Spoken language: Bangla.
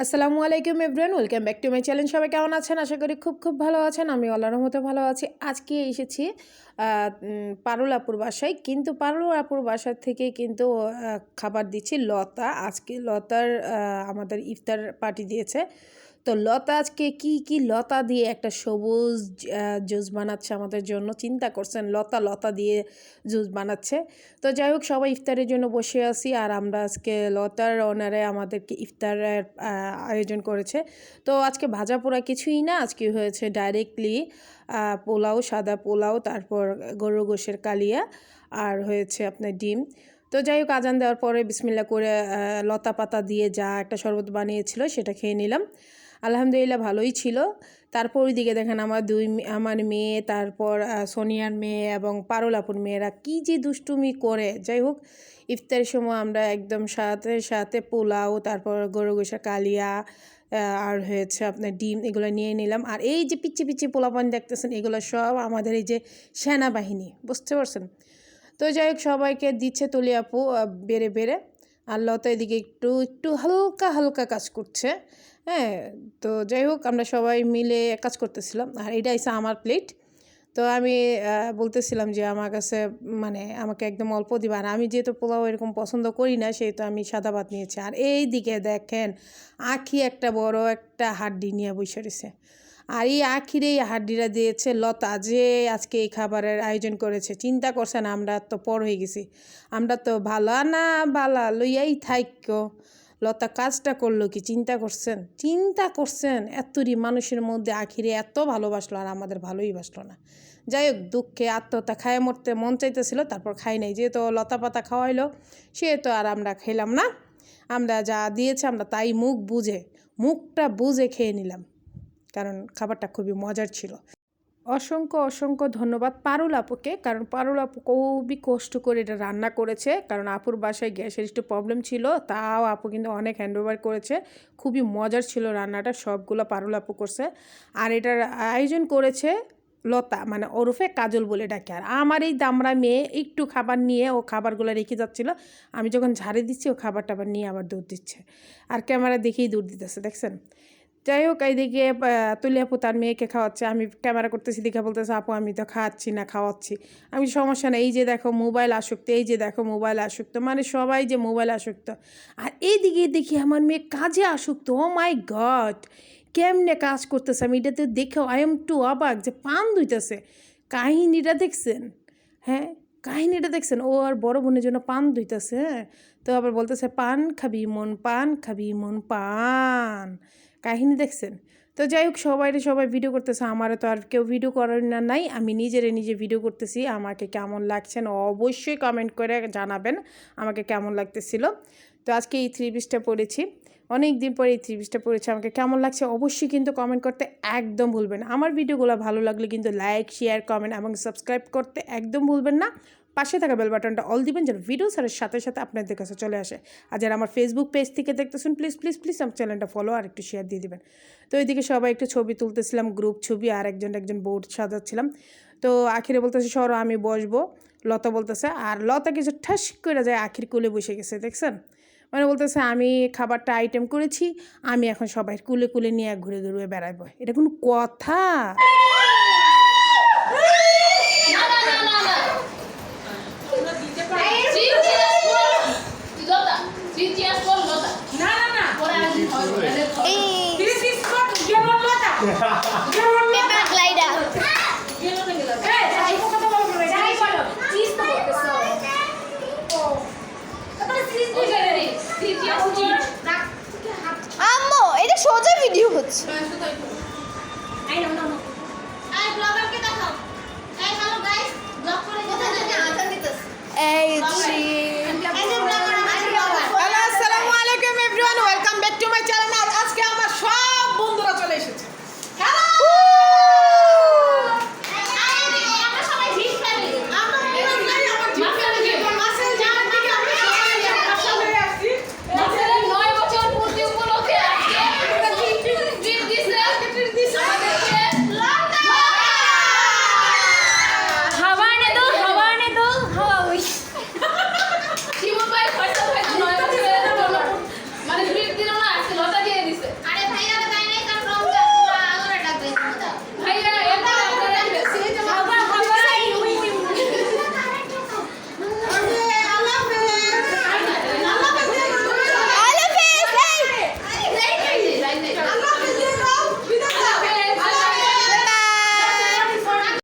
আসসালামু আলাইকুম everyone, welcome back to my channel. সবাই কেমন আছেন? আশা করি খুব ভালো আছেন। আমি আল্লাহর রহমতে ভালো আছি। আজকে এসেছি পারুল আপুর বাসায়, কিন্তু পারুল আপুর বাসার থেকে কিন্তু খাবার দিচ্ছি লতা। আজকে লতার আমাদের ইফতার পার্টি দিয়েছে। তো লতা আজকে কি লতা দিয়ে একটা সবুজ জুস বানাচ্ছে আমাদের জন্য। চিন্তা করছেন, লতা দিয়ে জুস বানাচ্ছে। তো যাই হোক, সবাই ইফতারের জন্য বসে আছি, আর আমরা আজকে লতার ওনারে আমাদেরকে ইফতারের আয়োজন করেছে। তো আজকে ভাজা পোড়া কিছুই না, আজকে হয়েছে ডাইরেক্টলি পোলাও, সাদা পোলাও, তারপর গরুর গোশের কালিয়া, আর হয়েছে আপনার ডিম। তো যাই হোক, আজান দেওয়ার পরে বিসমিল্লাহ করে লতা পাতা দিয়ে যা একটা শরবত বানিয়েছিল সেটা খেয়ে নিলাম। আলহামদুলিল্লাহ ভালোই ছিল। তারপর ওইদিকে দেখেন আমার মেয়ে, তারপর সোনিয়ার মেয়ে এবং পারুল আপুর মেয়েরা কী যে দুষ্টুমি করে। যাই হোক, ইফতারের সময় আমরা একদম সাথে পোলাও, তারপর গরু গোশা কালিয়া, আর হয়েছে আপনার ডিম, এগুলো নিয়ে নিলাম। আর এই যে পিচ্ছি পোলাপান দেখতেছেন, এগুলো সব আমাদের এই যে সেনাবাহিনী, বুঝতে পারছেন? তো যাই হোক, সবাইকে দিচ্ছে তুলি আপু বেড়ে। আর লতা এদিকে একটু হালকা কাজ করছে। হ্যাঁ, তো যাই হোক, আমরা সবাই মিলে কাজ করতেছিলাম। আর এটা হচ্ছে আমার প্লেট। তো আমি বলতেছিলাম যে আমার কাছে মানে আমাকে একদম অল্প দিবা। আর আমি যেহেতু পোলাও এরকম পছন্দ করি না, সেহেতু আমি সাদা ভাত নিয়েছি। আর এই দিকে দেখেন, আখি একটা বড় একটা হাড্ডি নিয়ে বসে রয়েছে। আর এই আখির এই হাড্ডিটা দিয়েছে লতা, যে আজকে এই খাবারের আয়োজন করেছে। চিন্তা করছেন, আমরা তো পর হয়ে গেছি, আমরা তো ভালা না বালা লইয়াই থাইকো। লতা কাজটা করলো কি, চিন্তা করছেন এতরি মানুষের মধ্যে আখিরে এত ভালোবাসলো, আর আমাদের ভালোই বাসলো না। যাই হোক, দুঃখে আত্মহত্যা খায় মরতে মন চাইতেছিল, তারপর খাই নাই। যেহেতু লতা পাতা খাওয়াইলো, সেহেতু আর আমরা খেলাম না। আমরা যা দিয়েছে আমরা তাই মুখটা বুঝে খেয়ে নিলাম, কারণ খাবারটা খুবই মজার ছিল। অসংখ্য ধন্যবাদ পারুল আপুকে, কারণ পারুল আপু খুবই কষ্ট করে এটা রান্না করেছে। কারণ আপুর বাসায় গ্যাসের একটু প্রবলেম ছিল, তাও আপু কিন্তু অনেক হ্যান্ডওভার করেছে। খুবই মজার ছিল রান্নাটা, সবগুলো পারুল আপু করছে। আর এটার আয়োজন করেছে লতা, মানে ওরফে কাজল বলে ডাকে। আর আমার এই দামড়া মেয়ে একটু খাবার নিয়ে ও খাবারগুলো রেখে যাচ্ছিলো। আমি যখন ঝাড়ে দিচ্ছি, ও খাবারটা আবার নিয়ে আবার দৌড় দিচ্ছে, আর ক্যামেরা দেখেই দৌড় দিতেছে, দেখছেন? যাই হোক, এইদিকে তুলি আপু তার মেয়েকে খাওয়াচ্ছে। আমি ক্যামেরা করতেছি, দেখে বলতেছে, আপু আমি তো খাওয়াচ্ছি। আমি সমস্যা নেই, এই যে দেখো মোবাইল আসক্ত, মানে সবাই যে মোবাইল আসক্ত। আর এইদিকে দেখি আমার মেয়ে কাজে আসক্ত। ও মাই গড, কেমনে কাজ করতেছে আমি এটাতে দেখেও আই এম টু অবাক, যে পান ধুইতেছে। কাহিনীটা দেখছেন? হ্যাঁ, কাহিনীটা দেখছেন? ও আর বড় বোনের জন্য পান ধুইতেছে। হ্যাঁ, তো আবার বলতেছে, পান খাবি মন পান। কাহিনী দেখছেন? তো যাই হোক, সবাই ভিডিও করতেছে, আমারও তো আর কেউ ভিডিও করার না নাই, আমি নিজে ভিডিও করতেছি। আমাকে কেমন লাগছেন অবশ্যই কমেন্ট করে জানাবেন আমাকে কেমন লাগতেছিল। তো আজকে এই 3 পিসটা পরেছি, অনেক দিন পরে এই 3 পিসটা পরেছি। আমাকে কেমন লাগছে অবশ্যই কিন্তু কমেন্ট করতে একদম ভুলবেন না। আমার ভিডিওগুলো ভালো লাগলে কিন্তু লাইক, শেয়ার, কমেন্ট এবং সাবস্ক্রাইব করতে একদম ভুলবেন না। পাশে থাকা বেল বাটনটা অল দিবেন, যেন ভিডিও ছাড়ার সাথে আপনাদের কাছে চলে আসে। আর যারা আমার ফেসবুক পেজ থেকে দেখতেছেন, প্লিজ আমার চ্যানেলটা ফলো আর একটু শেয়ার দিয়ে দিবেন। তো এইদিকে সবাই একটু ছবি তুলতেছিলাম, গ্রুপ ছবি, আর একজন বোর্ড সাজাচ্ছিলাম। তো আখিরে বলতেছে, সরো আমি বসবো। লতা বলতেছে, আর লতা কিছু ঠাস করে যায় আখির কোলে বসে গেছে, দেখছেন? মানে বলতেছে, আমি খাবারটা আইটেম করেছি, আমি এখন সবাই কুলে নিয়ে ঘুরে বেড়াবো। এটা কোনো কথা? আম্মু, এটা সোজা ভিডিও হচ্ছে।